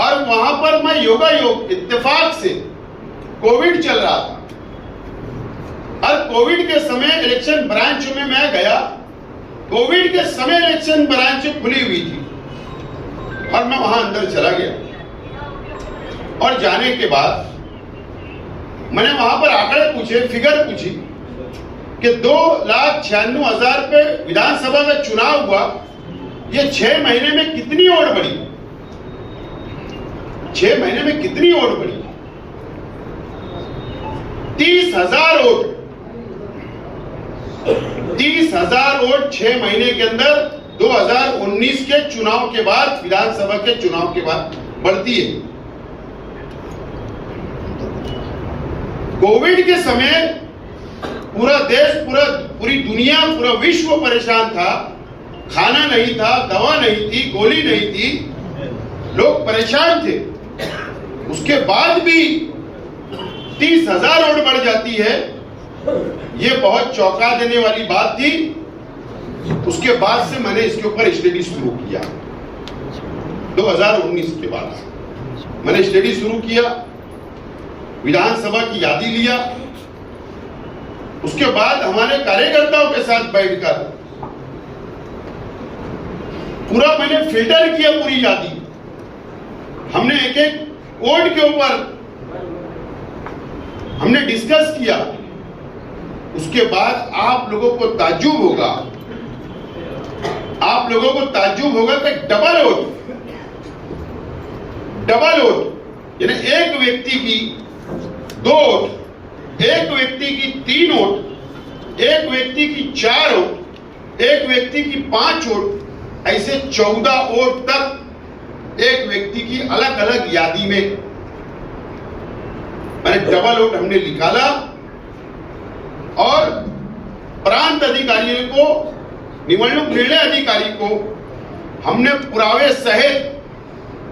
और वहां पर मैं योगायोग इत्तेफाक से कोविड चल रहा था और कोविड के समय इलेक्शन ब्रांच में मैं गया। कोविड के समय इलेक्शन ब्रांच खुली हुई थी और मैं वहां अंदर चला गया और जाने के बाद मैंने वहां पर आंकड़े पूछे, फिगर पूछी कि 2,96,000 पे विधानसभा का चुनाव हुआ। ये 6 महीने में कितनी वोट बढ़ी? 6 महीने में कितनी वोट बढ़ी? 30,000 वोट। 30,000 वोट 6 महीने के अंदर 2019 के चुनाव के बाद, विधानसभा के चुनाव के बाद बढ़ती है। कोविड के समय पूरा देश, पूरी दुनिया, पूरा विश्व परेशान था। खाना नहीं था, दवा नहीं थी, गोली नहीं थी, लोग परेशान थे। उसके बाद भी 30,000 वोट बढ़ जाती है, ये बहुत चौंका देने वाली बात थी। उसके बाद से मैंने इसके ऊपर स्टडी शुरू किया। 2019 के बाद मैंने स्टडी शुरू किया, विधानसभा की यादी लिया। उसके बाद हमारे कार्यकर्ताओं के साथ बैठकर पूरा मैंने फिल्टर किया, पूरी यादी। हमने एक एक कोड के ऊपर हमने डिस्कस किया। उसके बाद आप लोगों को ताज्जुब होगा, आप लोगों को ताज्जुब होगा कि डबल वोट, यानी एक व्यक्ति की 2 वोट, एक व्यक्ति की 3 वोट, एक व्यक्ति की 4 वोट, एक व्यक्ति की 5 वोट, ऐसे 14 वोट तक एक व्यक्ति की अलग अलग यादी में मैंने डबल वोट हमने निकाला और प्रांत अधिकारियों को, निवडणूक निर्णय अधिकारी को हमने पुरावे सहित,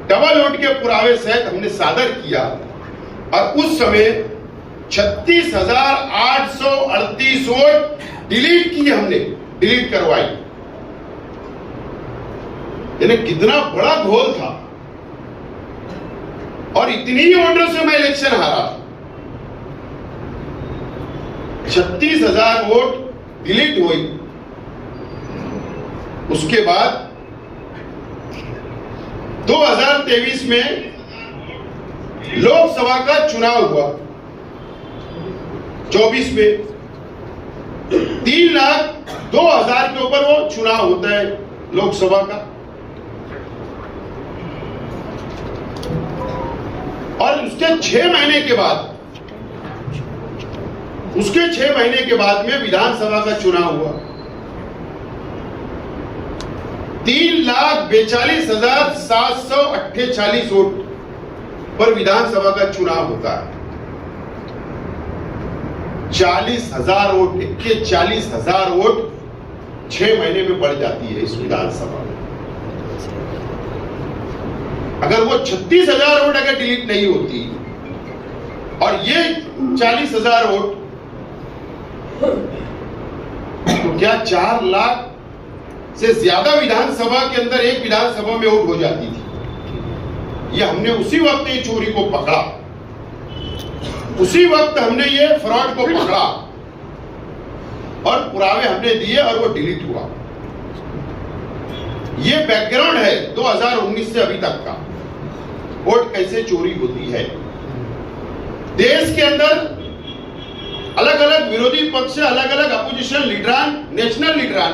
डबल वोट के पुरावे सहित हमने सादर किया। और उस समय 36,838 वोट डिलीट की, हमने डिलीट करवाई। यानी कितना बड़ा घोल था और इतनी ही वोटों से मैं इलेक्शन हारा। 36,000 वोट डिलीट हुई। उसके बाद 2023 में लोकसभा का चुनाव हुआ। 24 में 3,02,000 के ऊपर वो चुनाव होता है लोकसभा का। और उसके 6 महीने के बाद, उसके 6 महीने के बाद में विधानसभा का चुनाव हुआ। 3,42,748 वोट पर विधानसभा का चुनाव होता है। 40,000 वोट, 40,000 वोट 6 महीने में बढ़ जाती है इस विधानसभा में। अगर वो 36,000 वोट अगर डिलीट नहीं होती और ये 40,000 वोट, तो क्या 4 लाख से ज्यादा विधानसभा के अंदर एक विधानसभा में वोट हो जाती थी। ये हमने उसी वक्त ये चोरी को पकड़ा, उसी वक्त हमने ये फ्रॉड को पकड़ा और पुरावे हमने दिए और वो डिलीट हुआ। ये बैकग्राउंड है 2019 से अभी तक का, वोट कैसे चोरी होती है। देश के अंदर अलग अलग विरोधी पक्ष, अलग अलग अपोजिशन लीडरान, नेशनल लीडरान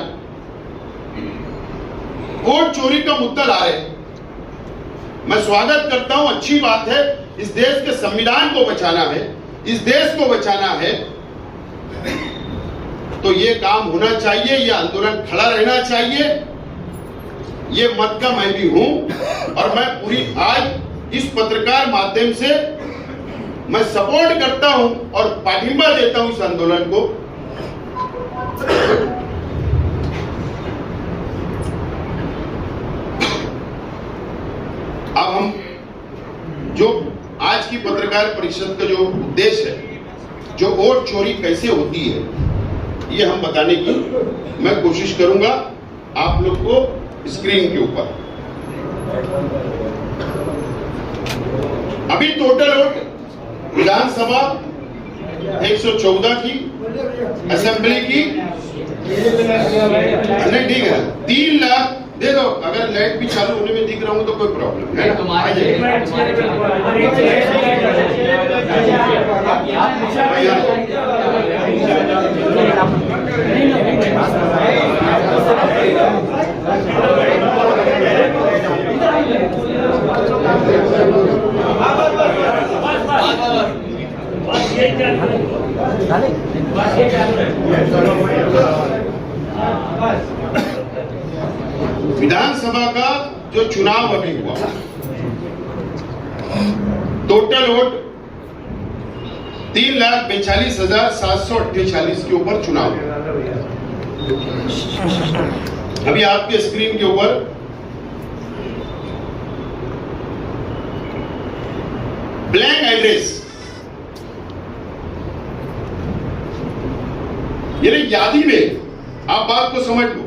वोट चोरी का मुद्दा ला रहे। मैं स्वागत करता हूं, अच्छी बात है। इस देश के संविधान को बचाना है, इस देश को बचाना है, तो ये काम होना चाहिए, ये आंदोलन खड़ा रहना चाहिए। ये मत का मैं भी हूं और मैं पूरी आज इस पत्रकार माध्यम से मैं सपोर्ट करता हूं और पाठिंबा देता हूं इस आंदोलन को। अब हम जो आज की पत्रकार परिषद का जो उद्देश्य है, जो वोट चोरी कैसे होती है, ये हम बताने की मैं कोशिश करूंगा आप लोग को स्क्रीन के ऊपर। अभी टोटल वोट विधानसभा 114 की, असेंबली की नहीं, ठीक है 3 लाख दे दो। अगर लाइट भी चालू होने में दिख रहा हूँ तो कोई प्रॉब्लम है। विधानसभा का जो चुनाव अभी हुआ, टोटल वोट 3,42,748 के ऊपर चुनाव। अभी आपके स्क्रीन के ऊपर ब्लैंक एड्रेस, यानी यादी में आप बात को समझ लो।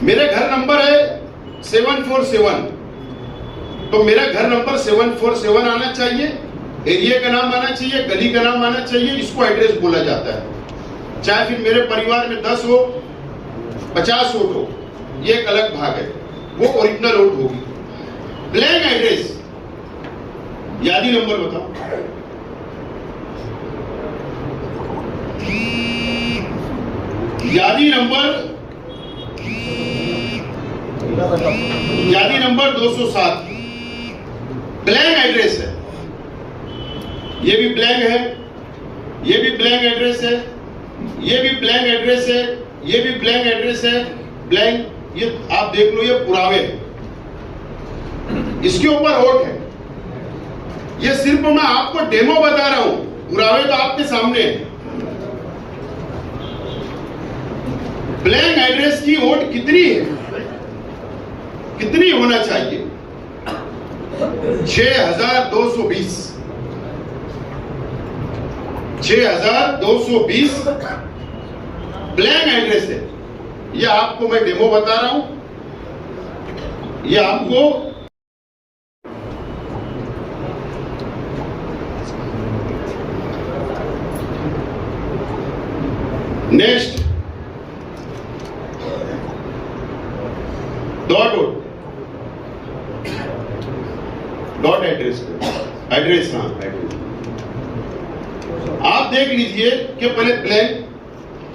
मेरा घर नंबर है 747, तो मेरा घर नंबर 747 आना चाहिए, एरिया का नाम आना चाहिए, गली का नाम आना चाहिए, इसको एड्रेस बोला जाता है। चाहे फिर मेरे परिवार में 10 हो 50 वोट हो, ये एक अलग भाग है, वो ओरिजिनल वोट होगी। ब्लैंक एड्रेस यादी नंबर बताओ। यादी नंबर 207 ब्लैंक एड्रेस है। ये भी ब्लैंक है, ये भी ब्लैंक एड्रेस है, ये भी ब्लैंक एड्रेस है, ये भी ब्लैंक एड्रेस है। ब्लैंक, ये आप देख लो, ये पुरावे हैं, इसके ऊपर वोट है। ये सिर्फ मैं आपको डेमो बता रहा हूं, पुरावे तो आपके सामने है। ब्लैंक एड्रेस की वोट कितनी है, कितनी होना चाहिए? 6,220 6,220 ब्लैंक एड्रेस है। ये आपको मैं डेमो बता रहा हूं, ये आपको नेक्स्ट डॉट एड्रेस, हाँ एड्रेस आप देख लीजिए कि पहले ब्लैंक,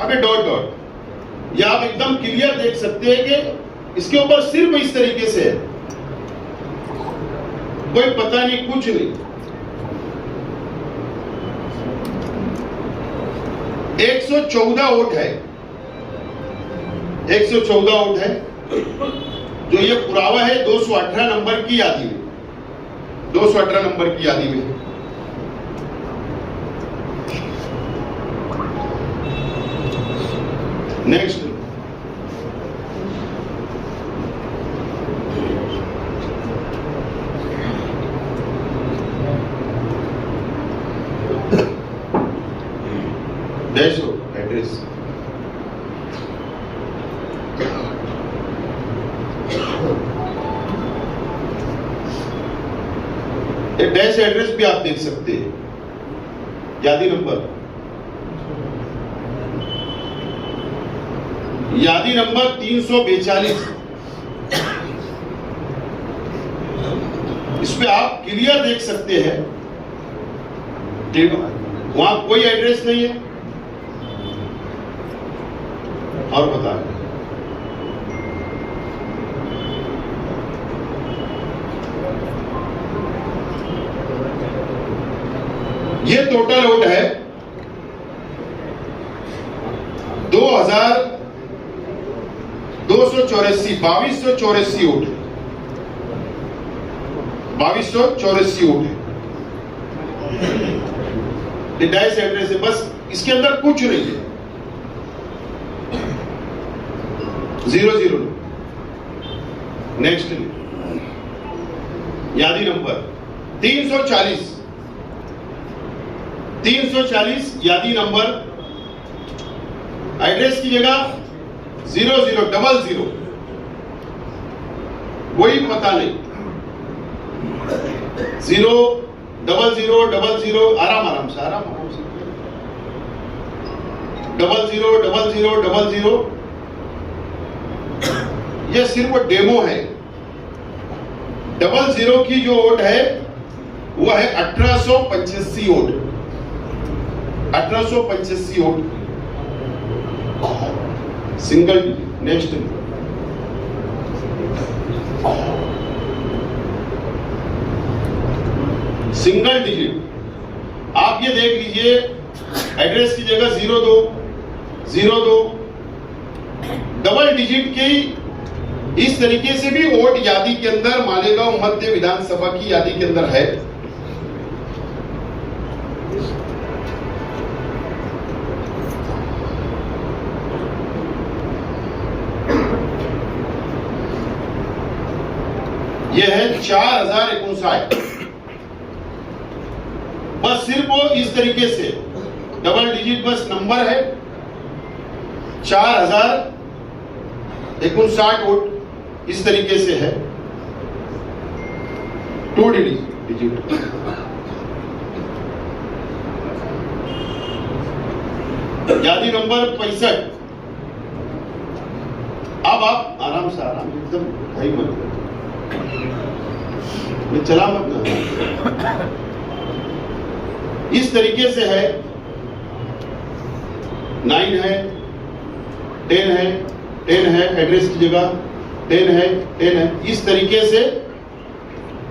अबे डॉट डॉट, ये आप एकदम क्लियर देख सकते हैं कि इसके ऊपर सिर्फ इस तरीके से है, कोई पता नहीं, कुछ नहीं। 114 वोट है, 114 वोट है। जो ये पुरावा है 218 नंबर की यादी में, 218 नंबर की यादी में। Next dash address, dash address भी आप देख सकते हैं। यादी नंबर, यादी नंबर 342, इस पे आप क्लियर देख सकते हैं, ठीक है, वहां कोई एड्रेस नहीं है। और बता दें, ये टोटल वोट है 2,284, 2,284 वोट, 2,284 वोट है। डैश एड्रेस है, बस इसके अंदर कुछ नहीं है, 0-0। नेक्स्ट यादी नंबर 340, 340 यादी नंबर, एड्रेस की जगह 0000, कोई पता नहीं। 00000, आराम से 000000। ये सिर्फ डेमो है। 00 की जो वोट है वो है 1885 vote, 1885 vote single. Next, single digit आप ये देख लीजिए, एड्रेस की जगह 0202, डबल डिजिट की इस तरीके से भी वोट यादी के अंदर मालेगांव मध्य विधानसभा की यादी के अंदर है। यह है 4059। बस सिर्फ वो इस तरीके से डबल डिजिट बस नंबर है। 4059 वोट इस तरीके से है, 2 डिजिट। यादी नंबर 65। अब आप आराम से एकदम भाई मत चला मत ना, इस तरीके से है। 9 है, 10 है, 10 है, एड्रेस की जगह 10 है, 10 है। इस तरीके से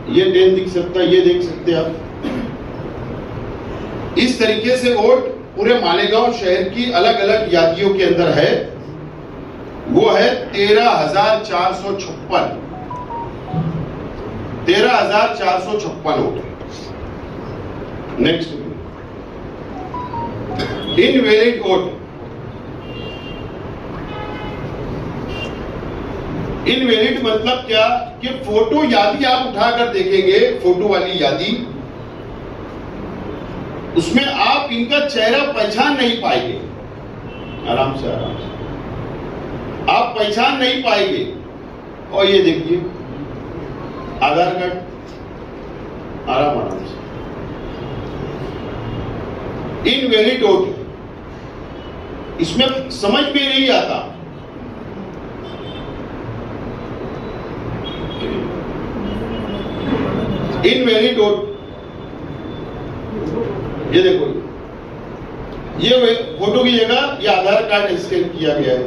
ये 10 दिख सकता है, ये देख सकते हैं आप। इस तरीके से वोट पूरे मालेगांव शहर की अलग अलग यादियों के अंदर है। वो है 13,456, 13,456 vote. Next, invalid vote. Invalid मतलब क्या कि फोटो यादी आप उठाकर देखेंगे, फोटो वाली यादी, उसमें आप इनका चेहरा पहचान नहीं पाएंगे। आराम से आप पहचान नहीं पाएंगे। और ये देखिए आधार कार्ड, आराम से इनवैलिड वोट, इसमें समझ में नहीं आता। इनवैलिड वोट, ये देखो, ये फोटो की जगह ये आधार कार्ड स्कैन किया गया है।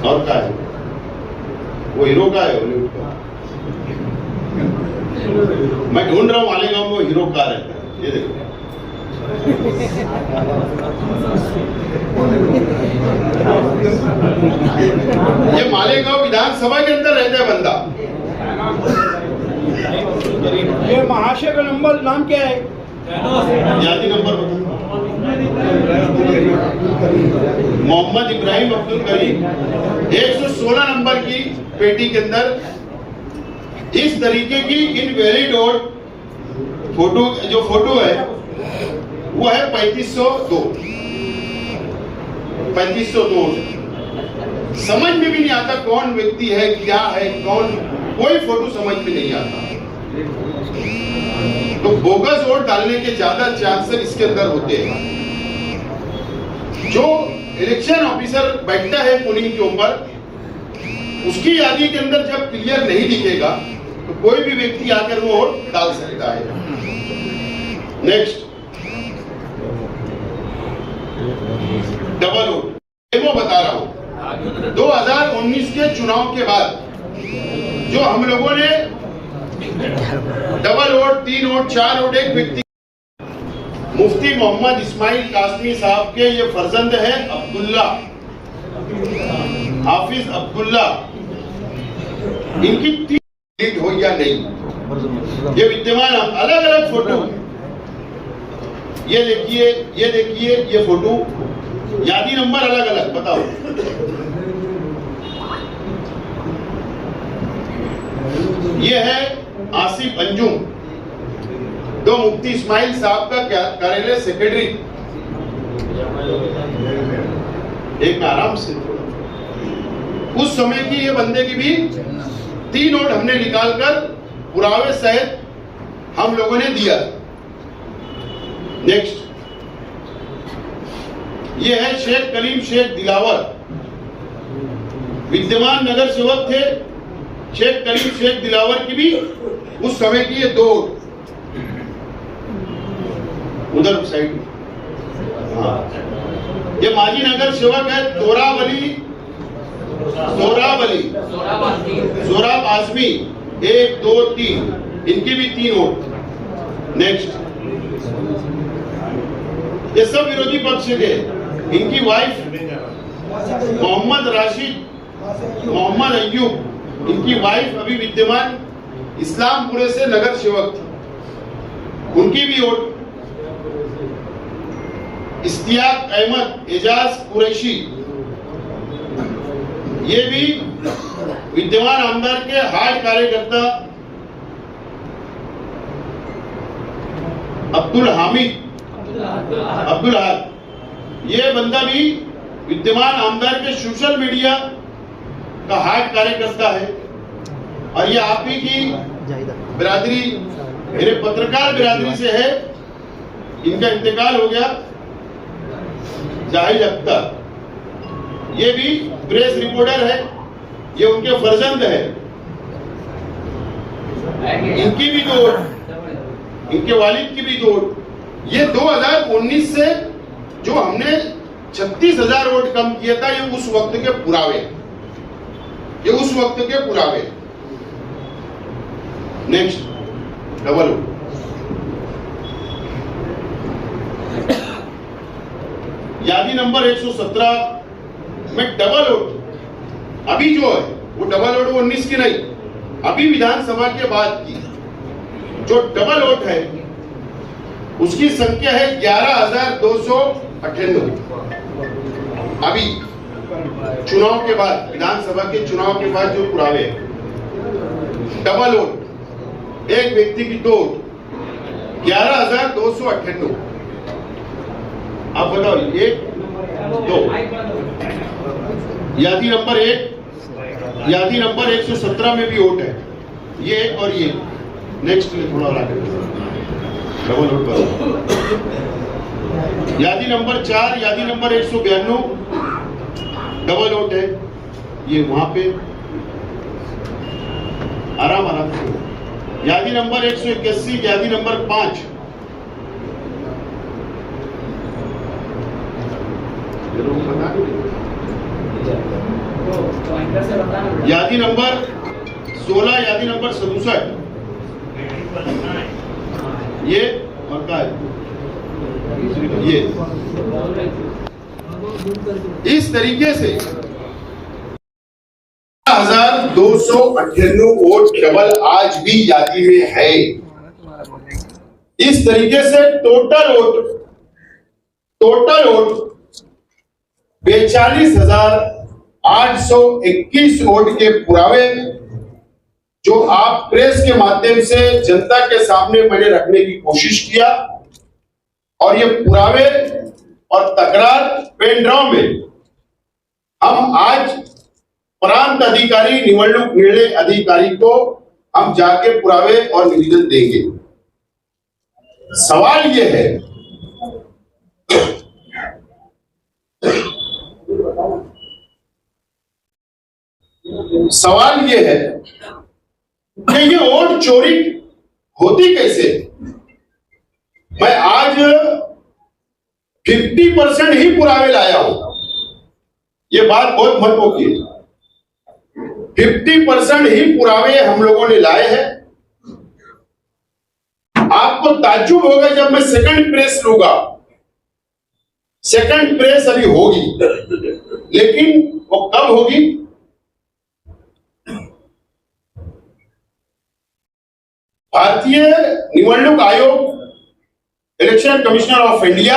और क्या है, वो हीरो का है, हॉलीवुड का। मैं ढूंढ रहा हूं मालेगांव में हीरो का रहता है। ये देखो, ये मालेगांव विधानसभा के अंदर रहता है बंदा। ये महाशय का नंबर नाम क्या है? यादी नंबर मोहम्मद इब्राहिम अब्दुल करीम, 116 नंबर की पेटी के अंदर इस तरीके की इनवैलिड वोट फोटो, जो फोटो है वो है 3502। समझ में भी नहीं आता कौन व्यक्ति है, क्या है, कौन, कोई फोटो समझ में नहीं आता। तो बोगस वोट डालने के ज्यादा चांसेस इसके अंदर होते हैं। जो इलेक्शन ऑफिसर बैठता है पोलिंग के ऊपर, उसकी यादी के अंदर जब क्लियर नहीं दिखेगा तो कोई भी व्यक्ति आकर वो वोट डाल सकता है। Next, double vote. वो बता रहा हूं, 2019 के चुनाव के बाद जो हम लोगों ने डबल वोट, 3 वोट, 4 वोट एक व्यक्ति, मुफ्ती मोहम्मद इस्माइल कासमी साहब के ये फर्जंद है अब्दुल्ला, हाफिज अब्दुल्ला, इनकी 3 हो या नहीं, ये विद्यमान अलग अलग फोटो, ये देखिए, ये देखिए, ये फोटो, यादी नंबर अलग अलग, बताओ। ये है आसिफ अंजुम, दो मुफ्ती इस्माइल साहब का कार्यालय सेक्रेटरी। एक आराम से, उस समय की ये बंदे की भी 3 नोट हमने निकालकर पुरावे सहित हम लोगों ने दिया। नेक्स्ट, ये है शेख कलीम शेख दिलावर, विद्यमान नगर सेवक थे। शेख कलीम शेख दिलावर की भी उस समय की ये 2 उधर साइड, हाँ, ये माजी नगर सेवक है सोराब आजमी, 1, 2, 3, इनकी भी 3 वोट। नेक्स्ट, ये सब विरोधी पक्ष के, इनकी वाइफ मोहम्मद राशिद, मोहम्मद अय्यूब, इनकी वाइफ अभी विद्यमान इस्लामपुरे से नगर सेवक थी, उनकी भी वोट। इस्तियाक अहमद, एजाज कुरैशी, ये भी विद्यमान आमदार के हार्ड कार्यकर्ता। अब्दुल हाद, ये बंदा भी विद्यमान आमदार के सोशल मीडिया का हार्ड कार्यकर्ता है। और ये आप ही की बिरादरी, मेरे पत्रकार बिरादरी से है, इनका इंतकाल हो गया, जाहिद अख्तर, ये भी प्रेस रिपोर्टर है, ये उनके फर्जंद है, इनकी भी 2 वोट, इनके वालिद की भी 2 वोट। ये 2019 से जो हमने 36,000 वोट कम किया था, ये उस वक्त के पुरावे, ये उस वक्त के पुरावे। Next, double vote. यादी नंबर 117 में डबल वोट अभी जो है वो डबल वोट 19 की नहीं, अभी विधानसभा के बाद की जो डबल वोट है उसकी संख्या है 11,298। अभी चुनाव के बाद, विधानसभा के चुनाव के बाद जो पुरावे डबल वोट, एक व्यक्ति की 2 वोट, 11,298। आप बताओ, 1, 2, यादी नंबर 1, यादी नंबर 117 में भी वोट है, ये और ये। नेक्स्ट थोड़ा और आगे डबल वोट पर यादी नंबर 4, यादी नंबर 192 डबल वोट है, ये वहां पे आराम से। यादी नंबर 181, यादी नंबर 5, यादी नंबर 16, यादी नंबर 67, ये मक्का है, ये इस तरीके से 1,298 वोट डबल आज भी यादी में है। इस तरीके से टोटल वोट 42,821 वोट के पुरावे जो आप प्रेस के माध्यम से जनता के सामने मैंने रखने की कोशिश किया, और ये पुरावे और तकरार पेन ड्रॉ में हम आज प्रांत अधिकारी, निवडणूक निर्णय अधिकारी को हम जाके पुरावे और निवेदन देंगे। सवाल ये है कि ये वोट चोरी होती कैसे। मैं आज 50% ही पुरावे लाया हूं, ये बात बहुत महत्व की है। 50% ही पुरावे हम लोगों ने लाए हैं। आपको ताज्जुब होगा जब मैं सेकंड प्रेस लूंगा। सेकंड प्रेस अभी होगी, लेकिन वो कब होगी? भारतीय निवडणूक आयोग, इलेक्शन कमिश्नर ऑफ इंडिया,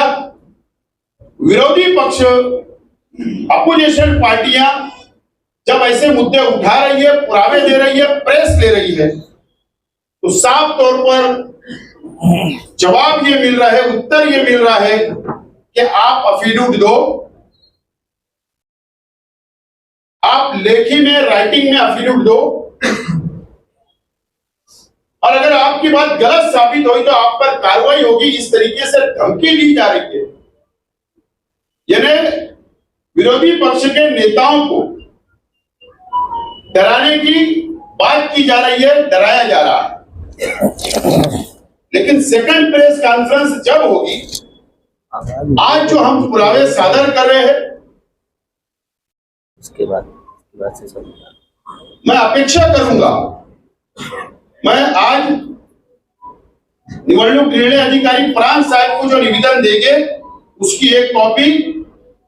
विरोधी पक्ष, अपोजिशन पार्टियां जब ऐसे मुद्दे उठा रही है, पुरावे दे रही है, प्रेस ले रही है, तो साफ तौर पर जवाब ये मिल रहा है, उत्तर ये मिल रहा है कि आप अफिडेविट दो, आप लेखी में, राइटिंग में अफिडेविट दो, आपकी बात गलत साबित हुई तो आप पर कार्रवाई होगी, इस तरीके से धमकी दी जा रही है। यानी विरोधी पक्ष के नेताओं को डराने की बात की जा रही है, डराया जा रहा है। लेकिन सेकंड प्रेस कॉन्फ्रेंस जब होगी, आज जो हम पुरावे सादर कर रहे हैं, उसके बाद से सब मैं अपेक्षा करूंगा, मैं आज निवडणूक निर्णय अधिकारी प्रांत साहब को जो निवेदन देंगे उसकी एक कॉपी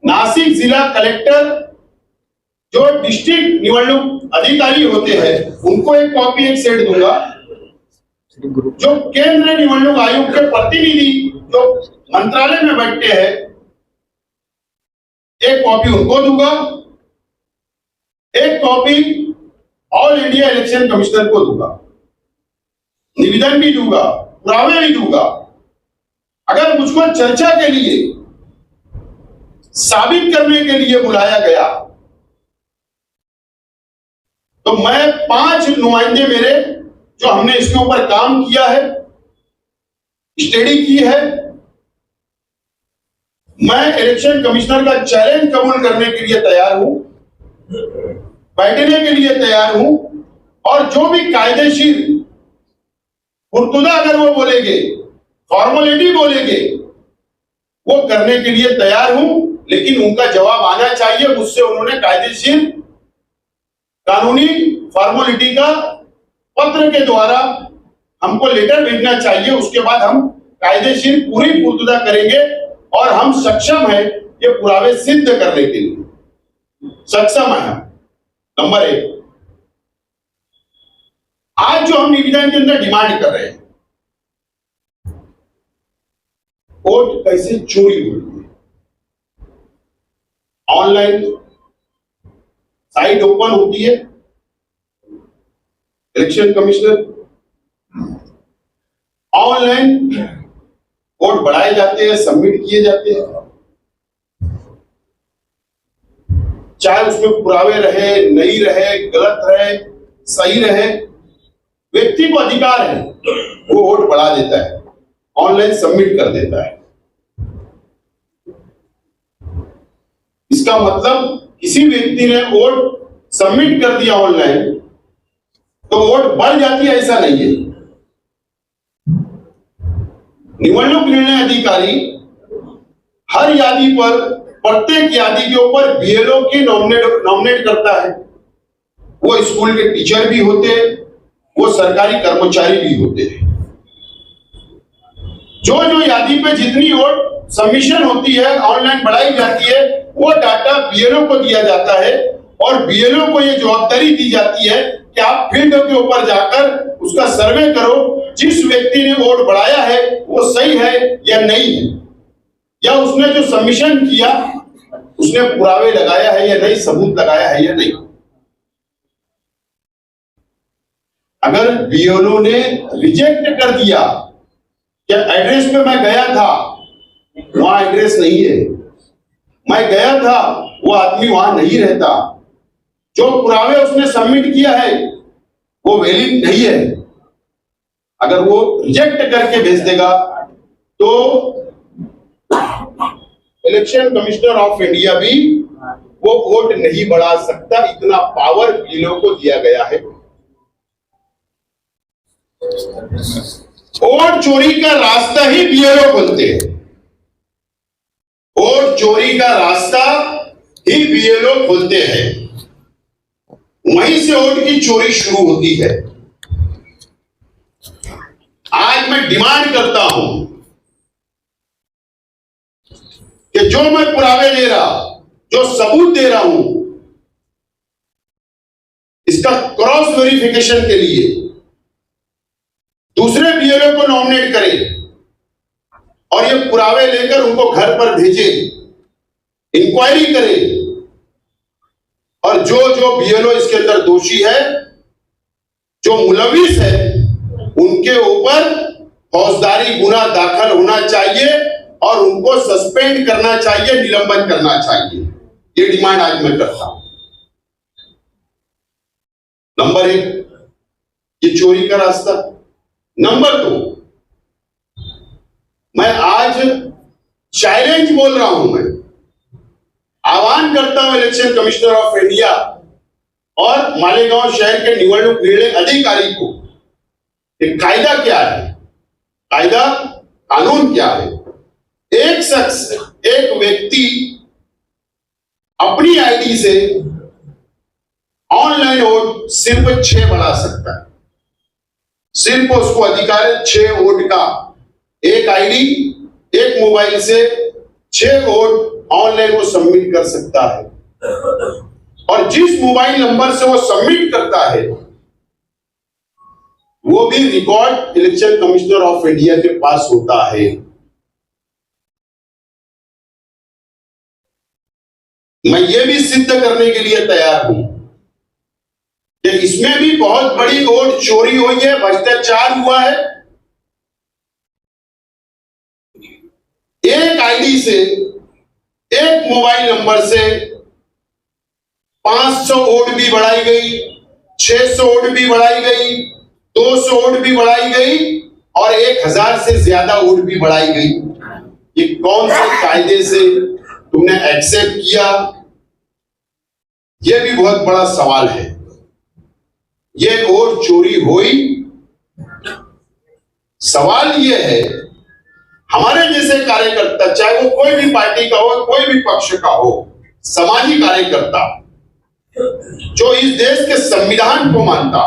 नासिक जिला कलेक्टर जो डिस्ट्रिक्ट निवडणूक अधिकारी होते हैं उनको एक कॉपी, एक सेट दूंगा। जो केंद्रीय निवडणूक आयोग के प्रतिनिधि जो मंत्रालय में बैठते हैं, एक कॉपी उनको दूंगा, एक copy all India election commissioner को दूंगा। निवेदन भी दूंगा, पुरावे भी दूंगा। अगर मुझको चर्चा के लिए, साबित करने के लिए बुलाया गया तो मैं 5 नुमाइंदे मेरे जो हमने इसके ऊपर काम किया है, स्टडी की है, मैं इलेक्शन कमिश्नर का चैलेंज कबूल करने के लिए तैयार हूं, बैठने के लिए तैयार हूं, और जो भी कायदेशीर पुर्तुदा अगर वो बोलेंगे, फॉर्मेलिटी बोलेंगे, वो करने के लिए तैयार हूं। लेकिन उनका जवाब आना चाहिए, मुझसे उन्होंने कायदेशीर कानूनी फॉर्मेलिटी का पत्र के द्वारा हमको लेटर भेजना चाहिए। उसके बाद हम कायदेशीर पूरी पुर्तुदा करेंगे और हम सक्षम है ये पुरावे सिद्ध करने के लिए सक्षम है। नंबर 1, आज जो हम निवेदन के अंदर डिमांड कर रहे हैं, वोट कैसे चोरी हुई है। ऑनलाइन साइट ओपन होती है, इलेक्शन कमिश्नर ऑनलाइन वोट बढ़ाए जाते हैं, सबमिट किए जाते हैं, चाहे उसमें पुरावे रहे, नहीं रहे, गलत रहे, सही रहे, व्यक्ति को अधिकार है, वो वोट बढ़ा देता है, ऑनलाइन सबमिट कर देता है। इसका मतलब किसी व्यक्ति ने वोट सबमिट कर दिया ऑनलाइन तो वोट बढ़ जाती है, ऐसा नहीं है। निवडणूक निर्णय अधिकारी हर यादी पर, प्रत्येक यादी के ऊपर बीएलओ की नॉमिनेट करता है। वो स्कूल के टीचर भी होते हैं, वो सरकारी कर्मचारी भी होते हैं। जो जो यादी पे जितनी वोट सबमिशन होती है, ऑनलाइन बढ़ाई जाती है, वो डाटा बीएलओ को दिया जाता है और बीएलओ को ये जवाबदारी दी जाती है कि आप फील्ड के ऊपर जाकर उसका सर्वे करो, जिस व्यक्ति ने वोट बढ़ाया है वो सही है या नहीं है, या उसने जो सबमिशन किया उसने पुरावे लगाया है या नहीं, सबूत लगाया है या नहीं। अगर बीएलओ ने रिजेक्ट कर दिया कि एड्रेस पे मैं गया था, वहां एड्रेस नहीं है, मैं गया था, वो आदमी वहां नहीं रहता, जो पुरावे उसने सबमिट किया है वो वैलिड नहीं है, अगर वो रिजेक्ट करके भेज देगा तो इलेक्शन कमिश्नर ऑफ इंडिया भी वो वोट नहीं बढ़ा सकता। इतना पावर बीएलओ को दिया गया है। वोट चोरी का रास्ता ही बीएलओ खोलते हैं, वोट चोरी का रास्ता ही बीएलओ खोलते हैं, वहीं से वोट की चोरी शुरू होती है। आज मैं डिमांड करता हूं कि जो मैं पुरावे दे रहा, जो सबूत दे रहा हूं, इसका क्रॉस वेरिफिकेशन के लिए दूसरे बीएलओ को नॉमिनेट करें और ये पुरावे लेकर उनको घर पर भेजे, इंक्वायरी करें, और जो जो बीएलओ इसके अंदर दोषी है, जो मुलविस है, उनके ऊपर फौजदारी गुना दाखिल होना चाहिए और उनको सस्पेंड करना चाहिए, निलंबन करना चाहिए। ये डिमांड आज मैं करता हूं। नंबर 1, ये चोरी का रास्ता। नंबर 2, मैं आज चैलेंज बोल रहा हूं, मैं आह्वान करता हूं इलेक्शन कमिश्नर ऑफ इंडिया और मालेगांव शहर के निवडणूक निर्णय अधिकारी को कि कायदा क्या है, कायदा कानून क्या है। एक शख्स, एक व्यक्ति अपनी आईडी से ऑनलाइन वोट सिर्फ 6 बढ़ा सकता है, सिर्फ उसको अधिकार है 6 वोट का। एक आईडी, एक मोबाइल से 6 वोट ऑनलाइन वो सबमिट कर सकता है, और जिस मोबाइल नंबर से वो सबमिट करता है वो भी record election commissioner of India के पास होता है। मैं ये भी सिद्ध करने के लिए तैयार हूं कि इसमें भी बहुत बड़ी वोट चोरी हुई है, भ्रष्टाचार हुआ है। एक आईडी से, एक मोबाइल नंबर से 500 वोट भी बढ़ाई गई, 600 वोट भी बढ़ाई गई, 200 वोट भी बढ़ाई गई और 1000 से ज्यादा वोट भी बढ़ाई गई। ये कौन से कायदे से तुमने एक्सेप्ट किया? यह भी बहुत बड़ा सवाल है। ये वोट चोरी हुई। सवाल यह है, हमारे जैसे कार्यकर्ता, चाहे वो कोई भी पार्टी का हो, कोई भी पक्ष का हो, समाजी कार्यकर्ता जो इस देश के संविधान को मानता,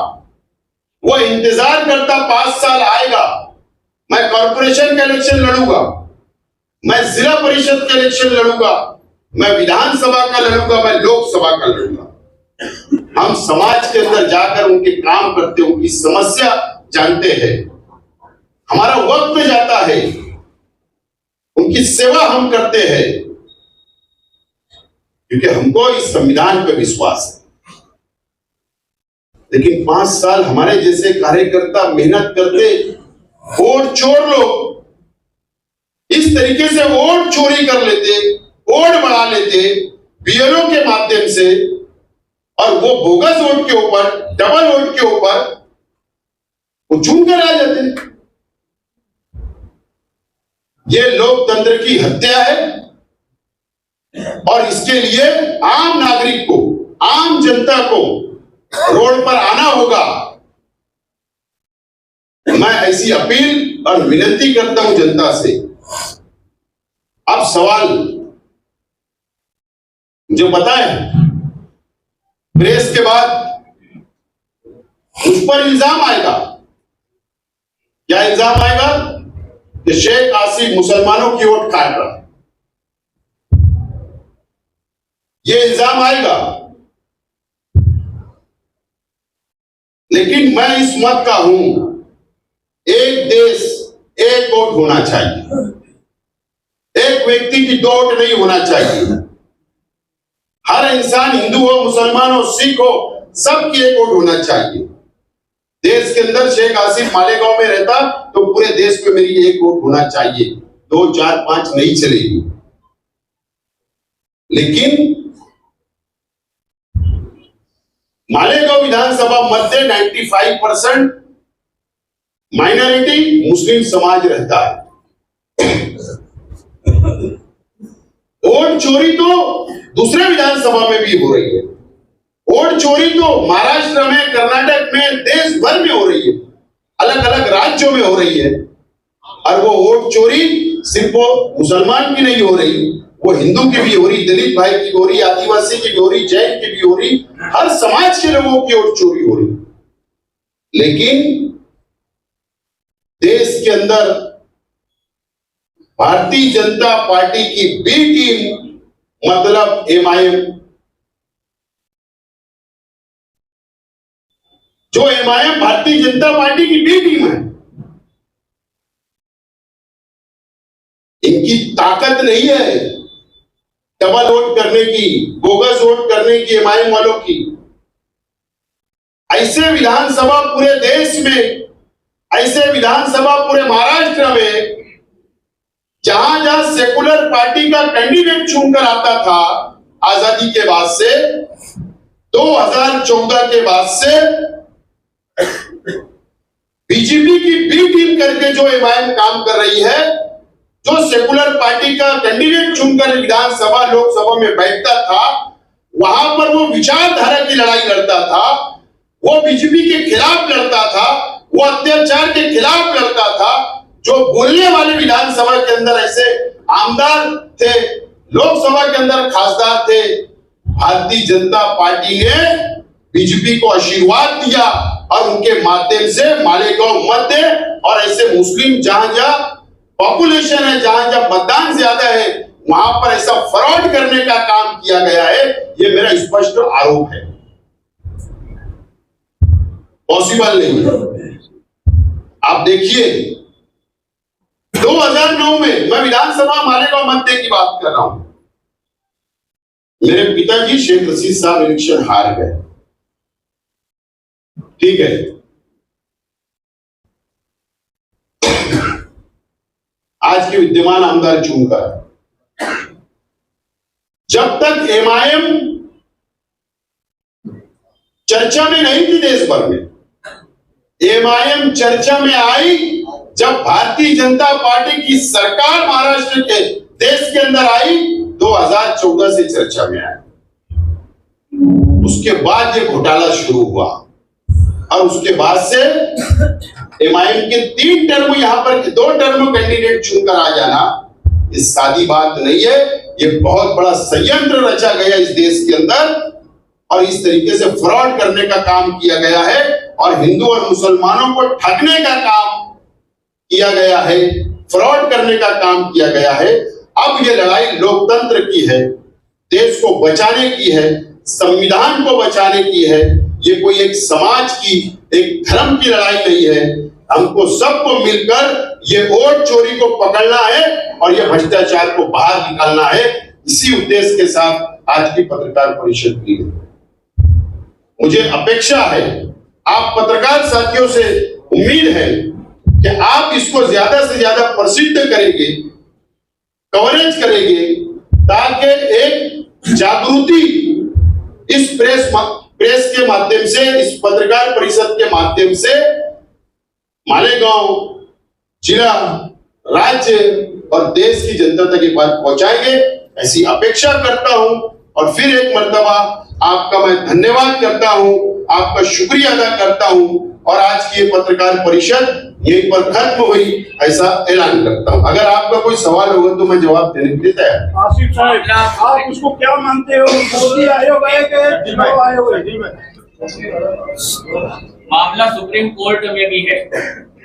वो इंतजार करता 5 साल आएगा, मैं कॉर्पोरेशन का इलेक्शन लड़ूंगा, मैं जिला परिषद का इलेक्शन लड़ूंगा, मैं विधानसभा का लड़ूंगा, मैं लोकसभा का लड़ूंगा। हम समाज के अंदर जाकर उनके काम करते, उनकी समस्या जानते हैं, हमारा वक्त जाता है, उनकी सेवा हम करते हैं, क्योंकि हमको इस संविधान पर विश्वास है। लेकिन 5 साल हमारे जैसे कार्यकर्ता मेहनत करते, वोट चोर लोग इस तरीके से वोट चोरी कर लेते, वोट बढ़ा लेते बीएलओ के माध्यम से, और वो बोगस वोट के ऊपर, डबल वोट के ऊपर वो चुन कर आ जाते। ये लोकतंत्र की हत्या है और इसके लिए आम नागरिक को, आम जनता को रोड पर आना होगा। मैं ऐसी अपील और विनती करता हूं जनता से। अब सवाल जो पता है, प्रेस के बाद उस पर इल्जाम आएगा। क्या इल्जाम आएगा? कि शेख आसिफ मुसलमानों की वोट काट रहा है, ये इल्जाम आएगा। लेकिन मैं इस मत का हूं, एक देश एक वोट होना चाहिए, एक व्यक्ति की 2 वोट नहीं होना चाहिए। हर इंसान, हिंदू हो, मुसलमान हो, सिख हो, सबकी एक वोट होना चाहिए। देश के अंदर शेख आसिफ मालेगांव में रहता तो पूरे देश में मेरी एक वोट होना चाहिए, 2, 4, 5 नहीं चलेगी। लेकिन मालेगांव विधानसभा मध्य 95% माइनॉरिटी मुस्लिम समाज रहता है। वोट चोरी तो दूसरे विधानसभा में भी हो रही है। वोट चोरी तो महाराष्ट्र में, कर्नाटक में, देश भर में हो रही है, अलग अलग राज्यों में हो रही है। और वो वोट चोरी सिर्फ वो मुसलमान की नहीं हो रही, वो हिंदू की भी हो रही, दलित भाई की हो रही, आदिवासी की भी हो रही, जैन की भी हो रही, हर समाज के लोगों की वोट चोरी हो रही। लेकिन देश के अंदर भारतीय जनता पार्टी की बी टीम, मतलब एमआईएम, जो एमआईएम भारतीय जनता पार्टी की बी टीम है, इनकी ताकत नहीं है डबल वोट करने की, बोगस वोट करने की एमआईएम वालों की। ऐसे विधानसभा पूरे देश में, ऐसे विधानसभा पूरे महाराष्ट्र में, जहां जहां सेकुलर पार्टी का कैंडिडेट चुनकर आता था आजादी के बाद से, 2014 के बाद से बीजेपी की बी नहीं करके जो एमआईएम काम कर रही है, जो सेकुलर पार्टी का कैंडिडेट चुनकर विधानसभा लोकसभा में बैठता था, वहां पर वो विचारधारा की लड़ाई लड़ता था, वो बीजेपी के खिलाफ लड़ता था, वो अत्याचार के खिलाफ लड़ता था। जो बोलने वाले विधानसभा के अंदर ऐसे आमदार थे, लोकसभा के अंदर खासदार थे, भारतीय जनता पार्टी ने बीजेपी को आशीर्वाद दिया और उनके माध्यम से मालेगांव मध्य और ऐसे मुस्लिम जहां जहां पॉपुलेशन है, जहां जहां मतदान ज्यादा है, वहां पर ऐसा फ्रॉड करने का काम किया गया है। ये मेरा स्पष्ट आरोप है। पॉसिबल नहीं है। आप देखिए 2009 में मैं विधानसभा मालेगांव मध्य की बात कर रहा हूं। मेरे पिताजी शेख रशीद साहब इलेक्शन हार गए, ठीक है। आज के विद्यमान आमदार चुनकर, जब तक एमआईएम चर्चा में नहीं थी देश भर में, एमआईएम चर्चा में आई जब भारतीय जनता पार्टी की सरकार महाराष्ट्र के देश के अंदर आई, 2014 से चर्चा में आया। उसके बाद ये घोटाला शुरू हुआ और उसके बाद से एमआईएम के 3 टर्म यहां पर 2 टर्म कैंडिडेट चुनकर आ जाना, ये सादी बात नहीं है। ये बहुत बड़ा संयंत्र रचा गया इस देश के अंदर और इस तरीके से फ्रॉड करने का काम किया गया है और हिंदू और मुसलमानों को ठगने का काम किया गया है, फ्रॉड करने का काम किया गया है। अब ये लड़ाई लोकतंत्र की है, देश को बचाने की है, संविधान को बचाने की है। ये कोई एक समाज की, एक धर्म की लड़ाई नहीं है। हमको सबको मिलकर ये वोट चोरी को पकड़ना है और ये भ्रष्टाचार को बाहर निकालना है। इसी उद्देश्य के साथ आज की पत्रकार परिषद की है। मुझे अपेक्षा है, आप पत्रकार साथियों से उम्मीद है कि आप इसको ज्यादा से ज्यादा प्रसिद्ध करेंगे, कवरेज करेंगे, ताकि एक जागृति इस प्रेस के माध्यम से, इस पत्रकार परिषद के माध्यम से मालेगांव जिला, राज्य और देश की जनता तक ये बात पहुंचाएंगे, ऐसी अपेक्षा करता हूं। और फिर एक मर्तबा आपका मैं धन्यवाद करता हूं, आपका शुक्रिया अदा करता हूं और आज की ये पत्रकार परिषद यहीं पर खत्म हुई, ऐसा ऐलान करता हूं। अगर आपका कोई सवाल होगा तो मैं जवाब देने के लिए तैयार हूं। आसिफ साहब, आप उसको क्या मानते हो? मोदी आयोग है कि चुनाव आयोग है? मामला सुप्रीम कोर्ट में भी है,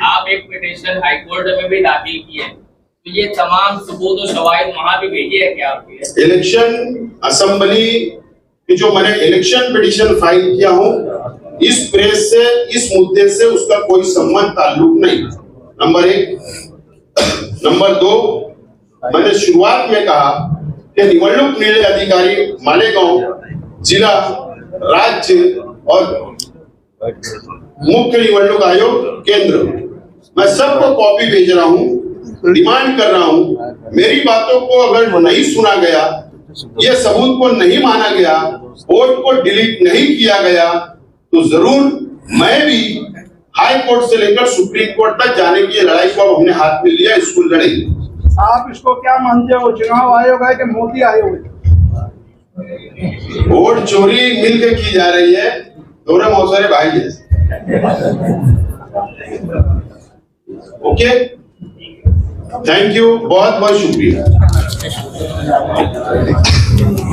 आप एक पिटीशन हाई कोर्ट में भी दाखिल किए, तो ये तमाम सबूत और शवाहिद वहां भी भेजे है क्या आपके? इलेक्शन असेंबली की जो मैंने इलेक्शन पिटीशन फाइल किया हूं, इस प्रेस से, इस मुद्दे से उसका कोई संबंध ताल्लुक नहीं। नंबर 1। नंबर 2, मैंने शुरुआत में कहा कि निवडणूक निर्णय अधिकारी मालेगांव जिला, राज्य और मुख्य निवडणूक आयोग केंद्र, मैं सबको कॉपी भेज रहा हूं, डिमांड कर रहा हूं। मेरी बातों को अगर नहीं सुना गया, ये सबूत को नहीं माना गया, वोट को डिलीट नहीं किया गया, तो जरूर मैं भी हाई कोर्ट से लेकर सुप्रीम कोर्ट तक जाने की लड़ाई को अब हमने हाथ में लिया, इसको लड़ेंगे। आप इसको क्या मानते हो? चुनाव आयोग है कि मोदी आयोग है? वोट चोरी मिलकर की जा रही है, दोनों बहुत सारे भाई जैसे। ओके, थैंक यू, बहुत बहुत शुक्रिया।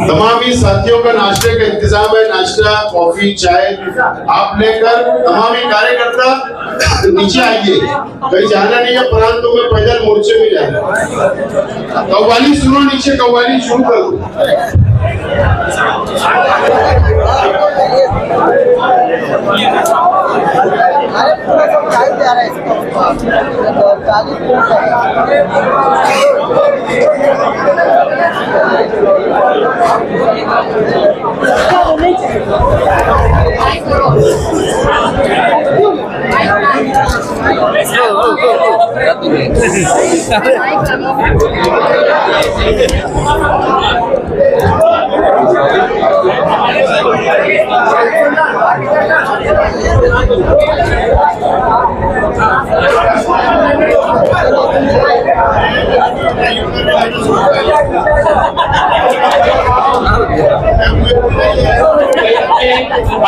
तमाम ही साथियों का नाश्ते का इंतजाम है, नाश्ता, कॉफी, चाय आप लेकर तमाम ही कार्यकर्ता नीचे आइए। कहीं जाना नहीं है, प्रांतों में पैदल मोर्चे में जाना। कव्वाली सुनो, नीचे कव्वाली शुरू कर दो। Thank you.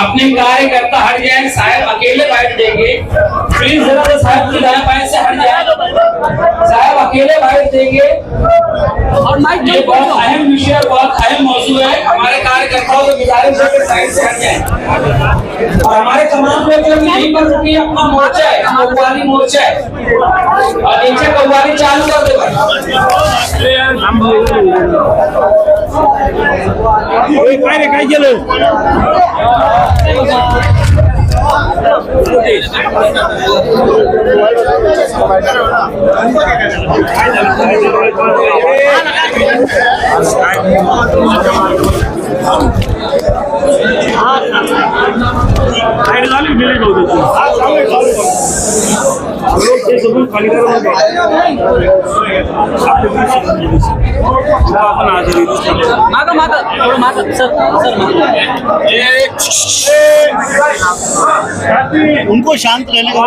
अपने कार्यकर्ता हट जाए, साहब अकेले बैठ देंगे, प्लीज जरा तो साहब की दाएं बाएं से हट जाए, साहब अकेले बैठ देंगे। और माइक ये बहुत अहम विषय, बहुत अहम मौजूद है। हमारे कार्यकर्ताओं को गुजारिश है कि साइड से हट जाए। और हमारे तमाम लोग जो यहीं पर रुके, अपना मोर्चा है, कव्वाली मोर्चा है, और नीचे कव्वाली चालू कर दे भाई। काय केलं काय झाली मेरे खाली उनको शांत रहने का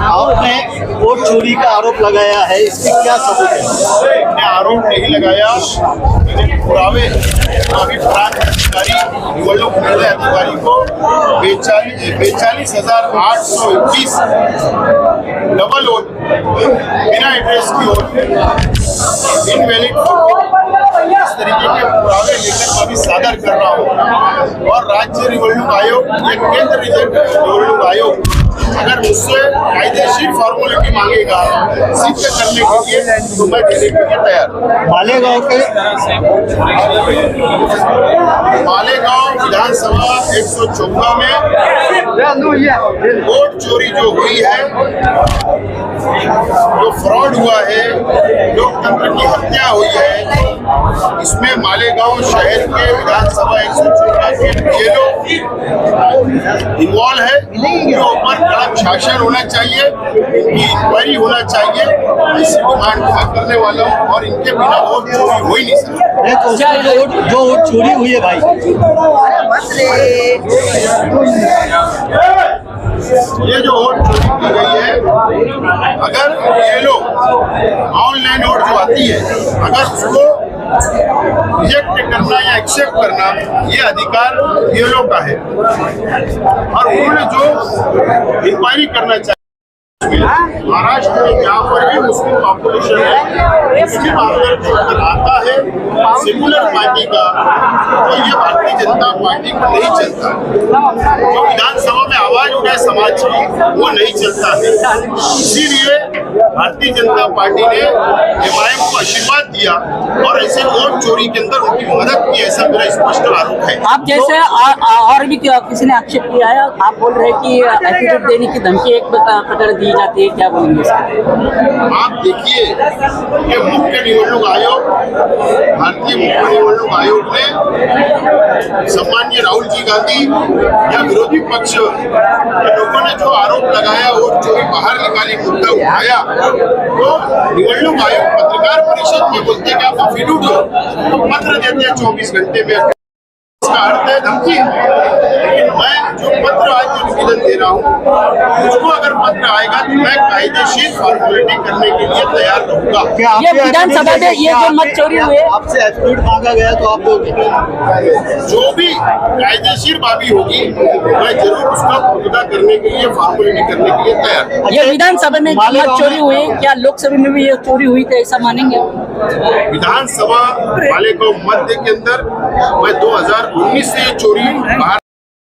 आपने वोट चोरी का आरोप लगाया है, इसके क्या सबूत है? मैंने आरोप नहीं लगाया, मैंने पुरावे अभी प्रांत अधिकारी निवडणूक निर्णय अधिकारी को 42,821 डबल वोट बिना एड्रेस की वोट इनवैलिड इस तरीके के पुरावे लेकर मैं अभी सादर कर रहा हूँ। और राज्य निवडणूक आयोग या केंद्र निवडणूक आयोग अगर मुझसे कायदेशीर फॉर्मेलिटी मांगेगा सिद्ध करने के लिए तो मैं देने के लिए तैयार हूँ। मालेगांव विधानसभा 114 में वोट चोरी जो हुई है, जो फ्रॉड हुआ है, लोकतंत्र की हत्या हुई है, इसमें मालेगांव शहर के विधानसभा 114 के बीएलओ इन्वॉल्व है। इनके ऊपर कड़क शासन होना चाहिए, इनकी इंक्वायरी होना चाहिए, इसी डिमांड मैं करने वाला हूँ। और इनके बिना वोट चोरी हो ही नहीं सकता। जो वोट चोरी हुई है भाई, ये जो वोट चोरी की गई है, अगर ये लोग ऑनलाइन वोट जो आती है, अगर उसको रिजेक्ट करना या एक्सेप्ट करना, ये अधिकार ये लोग का है। और उन्होंने जो इंक्वायरी करना चाहिए, महाराष्ट्र में जहाँ पर भी मुस्लिम पॉपुलेशन है, मुस्लिम आंदोलन आता है सेकुलर पार्टी का, तो ये भारतीय जनता पार्टी को नहीं चलता। जो विधानसभा में आवाज उठाए समाज की, वो नहीं चलता है। इसीलिए भारतीय जनता पार्टी ने एमआईएम को आशीर्वाद दिया और ऐसे वोट चोरी के अंदर उनकी मदद की, ऐसा मेरा स्पष्ट आरोप है। आप जैसे और भी किसी ने आक्षेप किया है, आप बोल रहे हैं कि एफिडेविट देने की धमकी एक प्रकार दी जाती है, क्या बोलेंगे? आप देखिए कि मुख्य निवडणूक आयोग, भारतीय मुख्य निवडणूक आयोग ने सम्माननीय राहुल जी गांधी या विरोधी पक्ष के लोगों ने जो आरोप लगाया, वोट चोरी बाहर निकाली, मुद्दा उठाया, तो निवडणूक आयोग पत्रकार परिषद में बोलते कि आप एफिडेविट दो, पत्र देते हैं 24 घंटे में, इसका अर्थ है धमकी। लेकिन मैं जो पत्र आज जो निवेदन दे रहा हूँ, मुझको अगर पत्र आएगा तो मैं कायदेशीर फॉर्मेलिटी करने के लिए तैयार रहूंगा। ये विधानसभा में ये जो मत चोरी हुए, आपसे एफिडेविट मांगा गया तो आप दोगे? जो भी कायदेशीर बाबी होगी, मैं जरूर उसका पुख्ता करने के लिए, फॉर्मेलिटी करने के लिए तैयार हूँ। ये विधानसभा में जो मत चोरी हुए, क्या लोकसभा में भी ये चोरी हुई थी, ऐसा मानेंगे? विधानसभा मालेगांव मध्य के अंदर मैं 2019 से ये चोरी बाहर,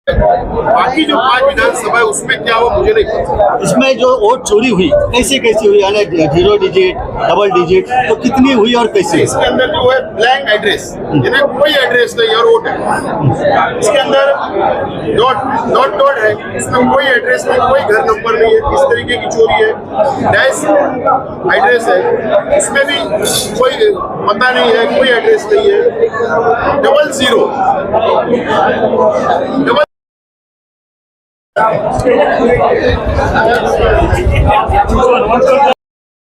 बाकी जो 5 विधानसभा है उसमें क्या हुआ मुझे नहीं पता। इसमें जो वोट चोरी हुई कैसे हुई, यानी 0 डिजिट, डबल डिजिट, तो कितनी हुई और कैसे? इसके अंदर जो है ब्लैंक एड्रेस, यानी कोई एड्रेस नहीं और वोट है। इसके अंदर डॉट है, इसमें कोई एड्रेस नहीं, कोई घर नंबर नहीं है, इस तरीके की चोरी है। डैश एड्रेस है, इसमें भी कोई पता नहीं है, कोई एड्रेस नहीं है। 00